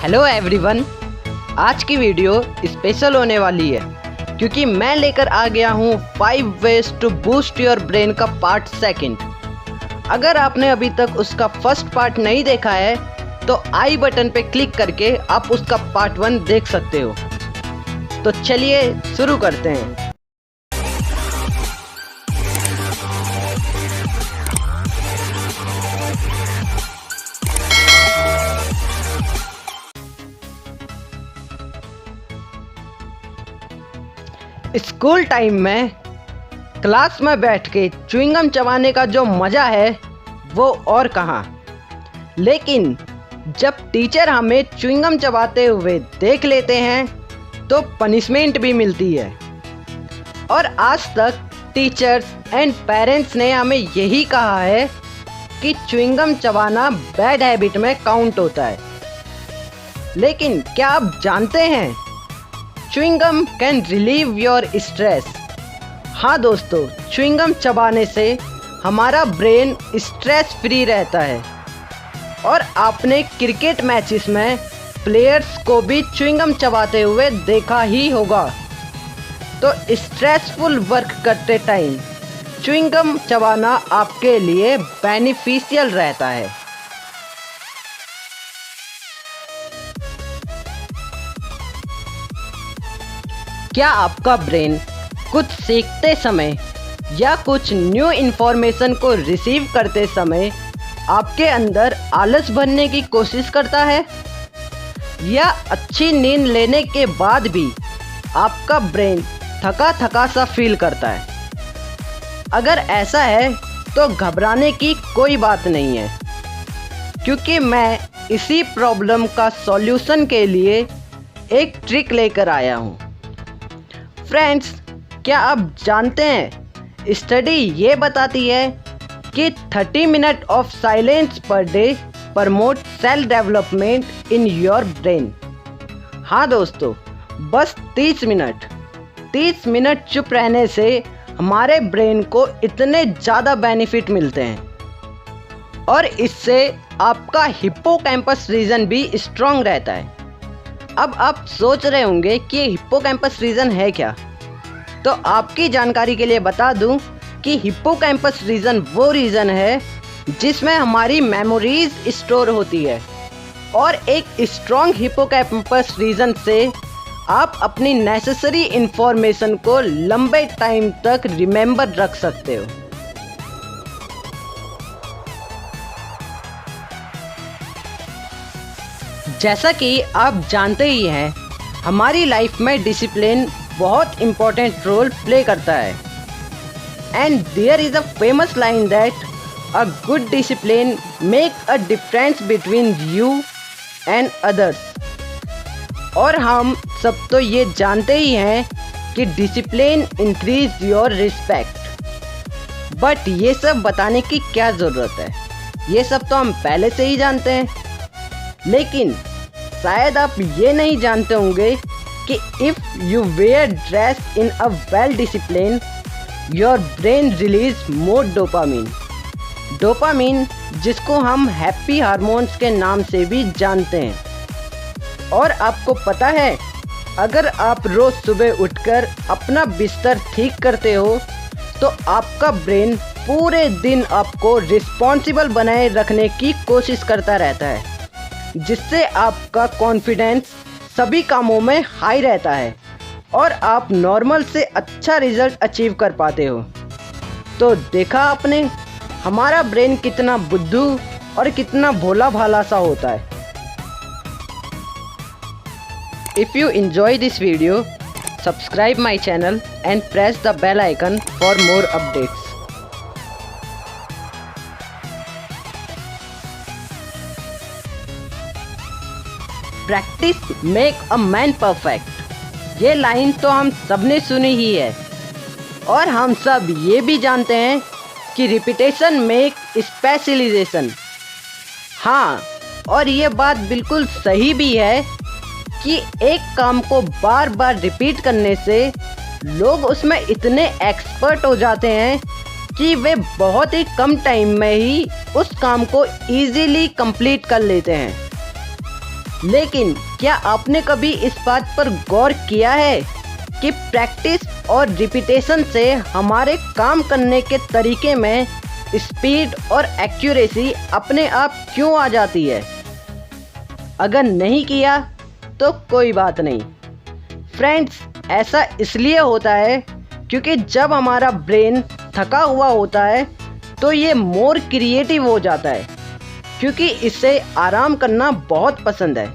Hello everyone, आज की video special होने वाली है क्योंकि मैं लेकर आ गया हूँ 5 ways to boost your brain का पार्ट सेकंड। अगर आपने अभी तक उसका फर्स्ट पार्ट नहीं देखा है तो आई बटन पे क्लिक करके आप उसका पार्ट 1 देख सकते हो। तो चलिए शुरू करते हैं। स्कूल टाइम में क्लास में बैठ के च्युइंगम चबाने का जो मज़ा है वो और कहाँ। लेकिन जब टीचर हमें च्युइंगम चबाते हुए देख लेते हैं तो पनिशमेंट भी मिलती है। और आज तक टीचर्स एंड पेरेंट्स ने हमें यही कहा है कि च्युइंगम चबाना बैड हैबिट में काउंट होता है। लेकिन क्या आप जानते हैं chewing gum can relieve your stress. हाँ दोस्तों, च्युइंगम चबाने से हमारा ब्रेन स्ट्रेस फ्री रहता है। और आपने क्रिकेट मैचेस में प्लेयर्स को भी च्युइंगम चबाते हुए देखा ही होगा। तो स्ट्रेसफुल वर्क करते टाइम च्युइंगम चबाना आपके लिए बेनिफिशियल रहता है। क्या आपका ब्रेन कुछ सीखते समय या कुछ न्यू इन्फॉर्मेशन को रिसीव करते समय आपके अंदर आलस भरने की कोशिश करता है, या अच्छी नींद लेने के बाद भी आपका ब्रेन थका थका सा फील करता है? अगर ऐसा है तो घबराने की कोई बात नहीं है, क्योंकि मैं इसी प्रॉब्लम का सॉल्यूशन के लिए एक ट्रिक लेकर आया हूँ। फ्रेंड्स, क्या आप जानते हैं स्टडी ये बताती है कि 30 minute of silence per day promote cell development in your brain. हाँ दोस्तों, बस 30 मिनट चुप रहने से हमारे ब्रेन को इतने ज़्यादा बेनिफिट मिलते हैं और इससे आपका हिप्पोकैम्पस रीजन भी स्ट्रांग रहता है। अब आप सोच रहे होंगे कि हिप्पोकैम्पस रीजन है क्या। तो आपकी जानकारी के लिए बता दूं कि हिप्पोकैम्पस रीजन वो रीजन है जिसमें हमारी मेमोरीज स्टोर होती है। और एक स्ट्रांग हिप्पोकैम्पस रीजन से आप अपनी नेसेसरी इंफॉर्मेशन को लंबे टाइम तक रिमेंबर रख सकते हो। जैसा कि आप जानते ही हैं, हमारी लाइफ में डिसिप्लिन बहुत इम्पोर्टेंट रोल प्ले करता है। And there is a famous line that a good discipline make a difference between you and others. और हम सब तो ये जानते ही हैं कि discipline increase your respect. But ये सब बताने की क्या ज़रूरत है, ये सब तो हम पहले से ही जानते हैं। लेकिन शायद आप ये नहीं जानते होंगे कि if you where dress in a well discipline your brain release more dopamine. Dopamine जिसको हम हैप्पी हार्मोन्स के नाम से भी जानते हैं। और आपको पता है, अगर आप रोज़ सुबह उठकर अपना बिस्तर ठीक करते हो तो आपका ब्रेन पूरे दिन आपको रिस्पॉन्सिबल बनाए रखने की कोशिश करता रहता है, जिससे आपका कॉन्फिडेंस सभी कामों में हाई रहता है और आप नॉर्मल से अच्छा रिजल्ट अचीव कर पाते हो। तो देखा आपने, हमारा ब्रेन कितना बुद्धू और कितना भोला भाला सा होता है। If you enjoy this video, subscribe my channel and press the bell icon for more updates. Practice make a man perfect, ये लाइन तो हम सब ने सुनी ही है। और हम सब ये भी जानते हैं कि रिपीटेशन मेक स्पेशलाइजेशन। हाँ, और ये बात बिल्कुल सही भी है कि एक काम को बार बार रिपीट करने से लोग उसमें इतने एक्सपर्ट हो जाते हैं कि वे बहुत ही कम टाइम में ही उस काम को ईजीली कंप्लीट कर लेते हैं। लेकिन क्या आपने कभी इस बात पर गौर किया है कि प्रैक्टिस और रिपीटेशन से हमारे काम करने के तरीके में स्पीड और एक्यूरेसी अपने आप क्यों आ जाती है? अगर नहीं किया तो कोई बात नहीं फ्रेंड्स, ऐसा इसलिए होता है क्योंकि जब हमारा ब्रेन थका हुआ होता है तो ये मोर क्रिएटिव हो जाता है, क्योंकि इसे आराम करना बहुत पसंद है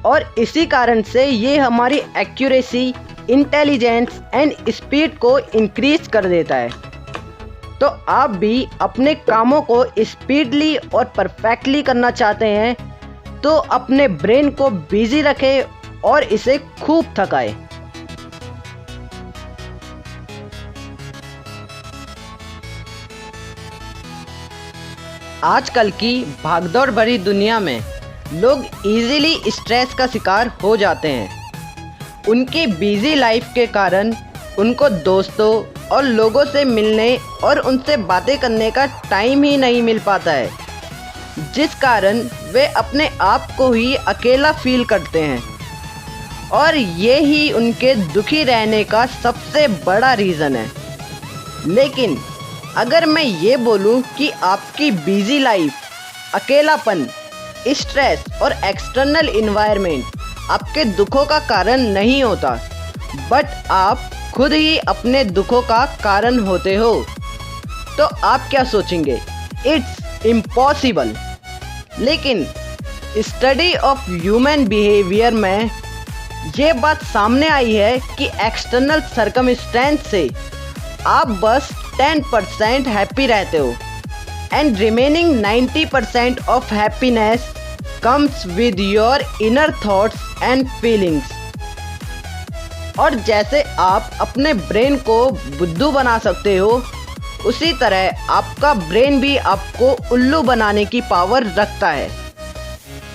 और इसी कारण से ये हमारी एक्यूरेसी, इंटेलिजेंस एंड स्पीड को इंक्रीज कर देता है। तो आप भी अपने कामों को स्पीडली और परफेक्टली करना चाहते हैं तो अपने ब्रेन को बिजी रखें और इसे खूब थकाएं। आजकल की भागदौड़ भरी दुनिया में लोग इजीली स्ट्रेस का शिकार हो जाते हैं। उनकी बिजी लाइफ के कारण उनको दोस्तों और लोगों से मिलने और उनसे बातें करने का टाइम ही नहीं मिल पाता है, जिस कारण वे अपने आप को ही अकेला फील करते हैं और ये ही उनके दुखी रहने का सबसे बड़ा रीज़न है। लेकिन अगर मैं ये बोलूँ कि आपकी बिजी लाइफ, अकेलापन, स्ट्रेस और एक्सटर्नल इन्वायरमेंट आपके दुखों का कारण नहीं होता, बट आप खुद ही अपने दुखों का कारण होते हो, तो आप क्या सोचेंगे? It's impossible. लेकिन स्टडी ऑफ ह्यूमन बिहेवियर में ये बात सामने आई है कि एक्सटर्नल सर्कमस्टेंस से आप बस 10% हैप्पी रहते हो and remaining 90% of happiness comes with your inner thoughts and feelings. और जैसे आप अपने ब्रेन को बुद्धू बना सकते हो, उसी तरह आपका ब्रेन भी आपको उल्लू बनाने की पावर रखता है।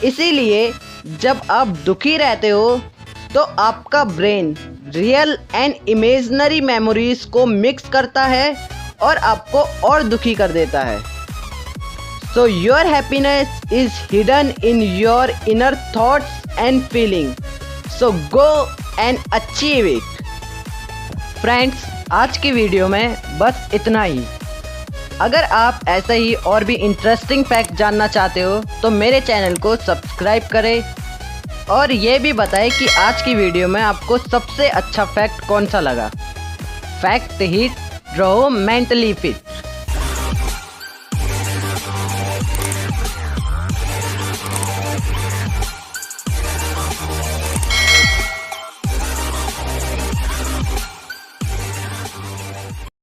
इसीलिए जब आप दुखी रहते हो तो आपका brain real and imaginary memories को मिक्स करता है और आपको और दुखी कर देता है। So your happiness is hidden in your inner thoughts and feeling. So go and achieve it. Friends, आज की वीडियो में बस इतना ही। अगर आप ऐसे ही और भी इंटरेस्टिंग फैक्ट जानना चाहते हो तो मेरे चैनल को सब्सक्राइब करें और ये भी बताएं कि आज की वीडियो में आपको सबसे अच्छा फैक्ट कौन सा लगा। फैक्ट हिट, रहो मेंटली फिट।